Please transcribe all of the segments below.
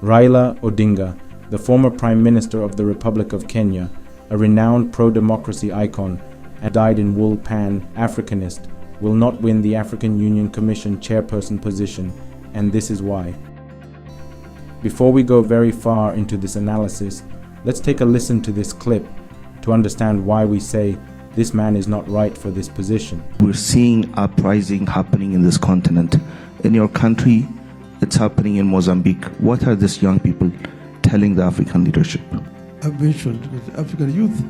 Raila Odinga, the former Prime Minister of the Republic of Kenya, a renowned pro-democracy icon and dyed-in-wool pan-Africanist, will not win the African Union Commission chairperson position, and this is why. Before we go very far into this analysis, let's take a listen to this clip to understand why we say this man is not right for this position. We're seeing uprising happening in this continent. In your country, it's happening in Mozambique. What are these young people telling the African leadership? I've mentioned that the African youth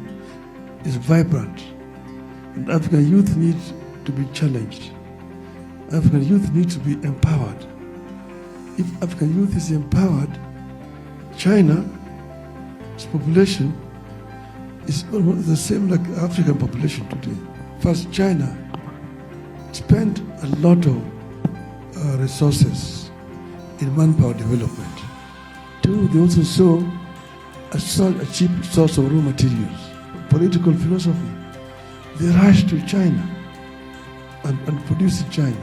is vibrant. And African youth needs to be challenged. African youth needs to be empowered. If African youth is empowered, China's population is almost the same like the African population today. First, China spent a lot of resources in manpower development. Two, they also saw a cheap source of raw materials. Political philosophy. They rushed to China and produced in China.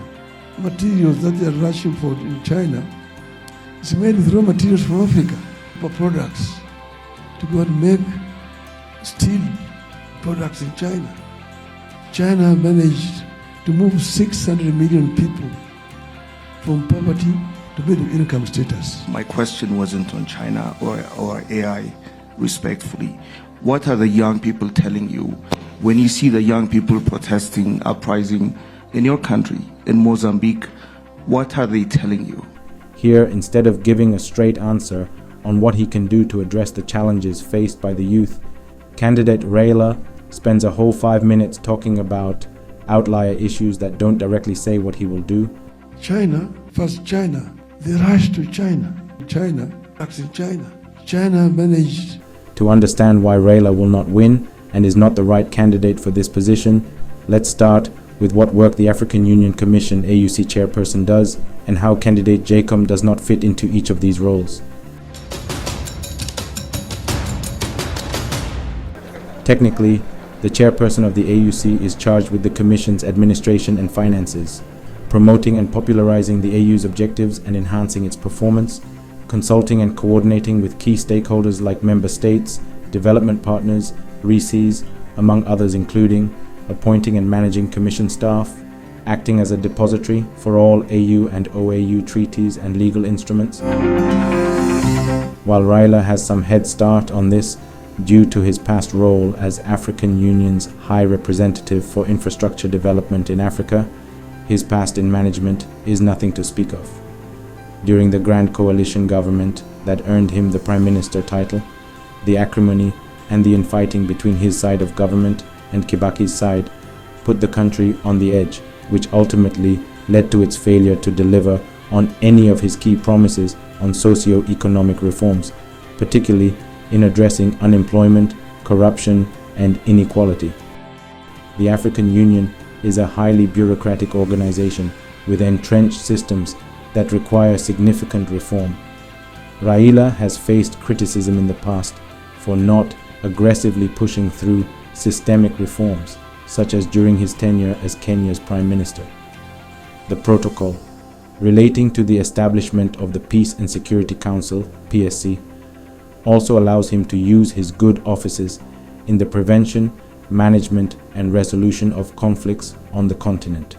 Materials that they are rushing for in China is made with raw materials from Africa for products to go and make steel products in China. China managed to move 600 million people from poverty to middle income status. My question wasn't on China or AI, respectfully. What are the young people telling you when you see the young people protesting, uprising in your country, in Mozambique? What are they telling you? Here, instead of giving a straight answer on what he can do to address the challenges faced by the youth, candidate Raila spends a whole 5 minutes talking about outlier issues that don't directly say what he will do. First China, they rushed to China. China managed. To understand why Raila will not win and is not the right candidate for this position, let's start with what work the African Union Commission AUC Chairperson does and how candidate Jacob does not fit into each of these roles. Technically, the chairperson of the AUC is charged with the Commission's administration and finances, promoting and popularizing the AU's objectives and enhancing its performance, consulting and coordinating with key stakeholders like member states, development partners, RECs, among others, including appointing and managing Commission staff, acting as a depository for all AU and OAU treaties and legal instruments. While Raila has some head start on this due to his past role as African Union's High Representative for Infrastructure Development in Africa, his past in management is nothing to speak of. During the Grand Coalition government that earned him the Prime Minister title, the acrimony and the infighting between his side of government and Kibaki's side put the country on the edge, which ultimately led to its failure to deliver on any of his key promises on socio-economic reforms, particularly in addressing unemployment, corruption, and inequality. The African Union is a highly bureaucratic organization with entrenched systems that require significant reform. Raila has faced criticism in the past for not aggressively pushing through systemic reforms, such as during his tenure as Kenya's Prime Minister. The protocol relating to the establishment of the Peace and Security Council, PSC, also allows him to use his good offices in the prevention, management, and resolution of conflicts on the continent.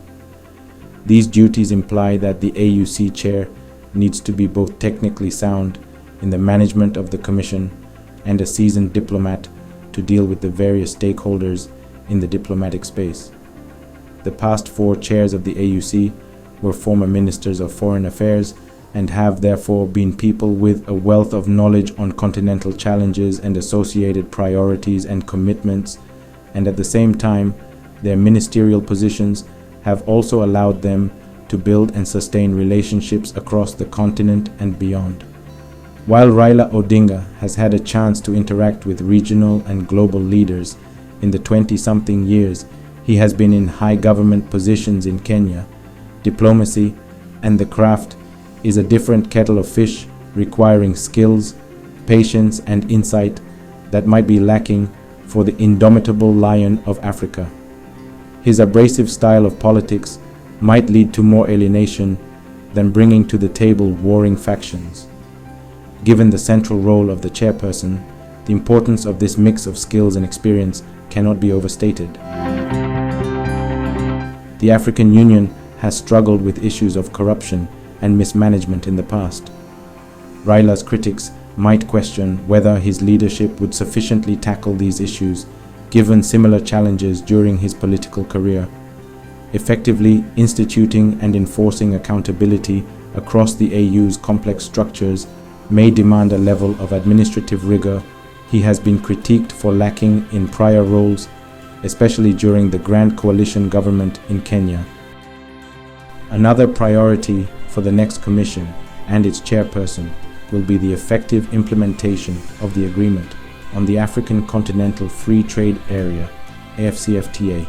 These duties imply that the AUC Chair needs to be both technically sound in the management of the Commission and a seasoned diplomat to deal with the various stakeholders in the diplomatic space. The past 4 chairs of the AUC were former ministers of foreign affairs and have therefore been people with a wealth of knowledge on continental challenges and associated priorities and commitments, and at the same time, their ministerial positions have also allowed them to build and sustain relationships across the continent and beyond. While Raila Odinga has had a chance to interact with regional and global leaders in the 20-something years he has been in high government positions in Kenya, diplomacy and the craft is a different kettle of fish requiring skills, patience, and insight that might be lacking for the indomitable lion of Africa. His abrasive style of politics might lead to more alienation than bringing to the table warring factions. Given the central role of the chairperson, the importance of this mix of skills and experience cannot be overstated. The African Union has struggled with issues of corruption and mismanagement in the past. Raila's critics might question whether his leadership would sufficiently tackle these issues given similar challenges during his political career. Effectively instituting and enforcing accountability across the AU's complex structures may demand a level of administrative rigor he has been critiqued for lacking in prior roles, especially during the Grand Coalition government in Kenya. Another priority for the next commission and its chairperson will be the effective implementation of the Agreement on the African Continental Free Trade Area, AfCFTA,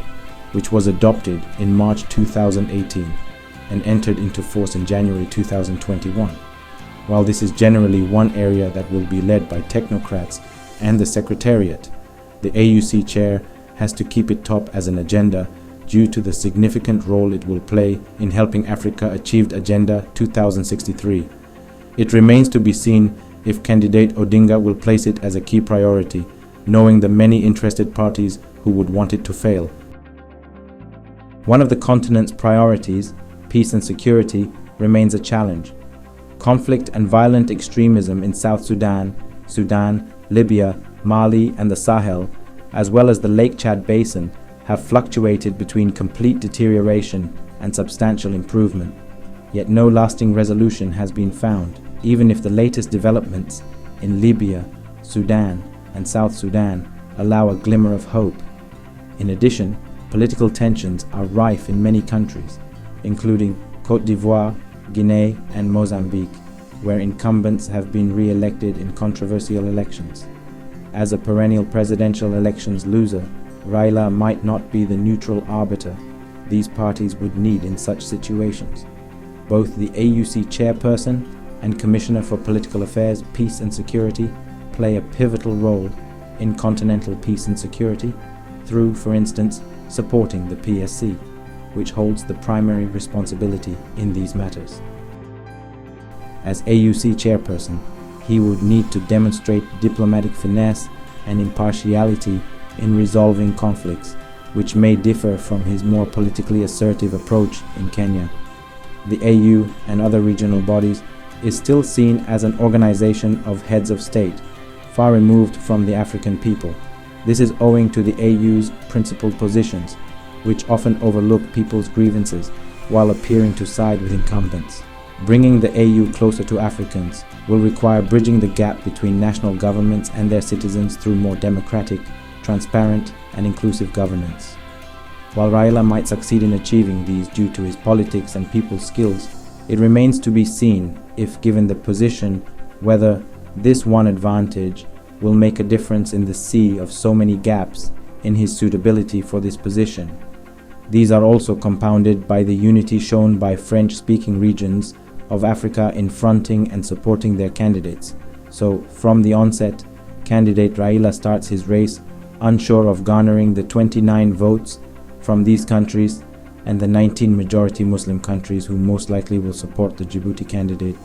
which was adopted in March 2018 and entered into force in January 2021. While this is generally one area that will be led by technocrats and the Secretariat, the AUC Chair has to keep it top as an agenda due to the significant role it will play in helping Africa achieve Agenda 2063. It remains to be seen if candidate Odinga will place it as a key priority, knowing the many interested parties who would want it to fail. One of the continent's priorities, peace and security, remains a challenge. Conflict and violent extremism in South Sudan, Libya, Mali, and the Sahel, as well as the Lake Chad Basin, have fluctuated between complete deterioration and substantial improvement. Yet no lasting resolution has been found, even if the latest developments in Libya, Sudan, and South Sudan allow a glimmer of hope. In addition, political tensions are rife in many countries, including Côte d'Ivoire, Guinea, and Mozambique, where incumbents have been re-elected in controversial elections. As a perennial presidential elections loser, Raila might not be the neutral arbiter these parties would need in such situations. Both the AUC Chairperson and Commissioner for Political Affairs, Peace and Security play a pivotal role in continental peace and security through, for instance, supporting the PSC, which holds the primary responsibility in these matters. As AUC Chairperson, he would need to demonstrate diplomatic finesse and impartiality in resolving conflicts, which may differ from his more politically assertive approach in Kenya. The AU and other regional bodies is still seen as an organization of heads of state, far removed from the African people. This is owing to the AU's principled positions, which often overlook people's grievances while appearing to side with incumbents. Bringing the AU closer to Africans will require bridging the gap between national governments and their citizens through more democratic, transparent, and inclusive governance. While Raila might succeed in achieving these due to his politics and people's skills, it remains to be seen if given the position whether this one advantage will make a difference in the sea of so many gaps in his suitability for this position. These are also compounded by the unity shown by French-speaking regions of Africa in fronting and supporting their candidates. So, from the onset, candidate Raila starts his race unsure of garnering the 29 votes from these countries and the 19 majority Muslim countries who most likely will support the Djibouti candidate.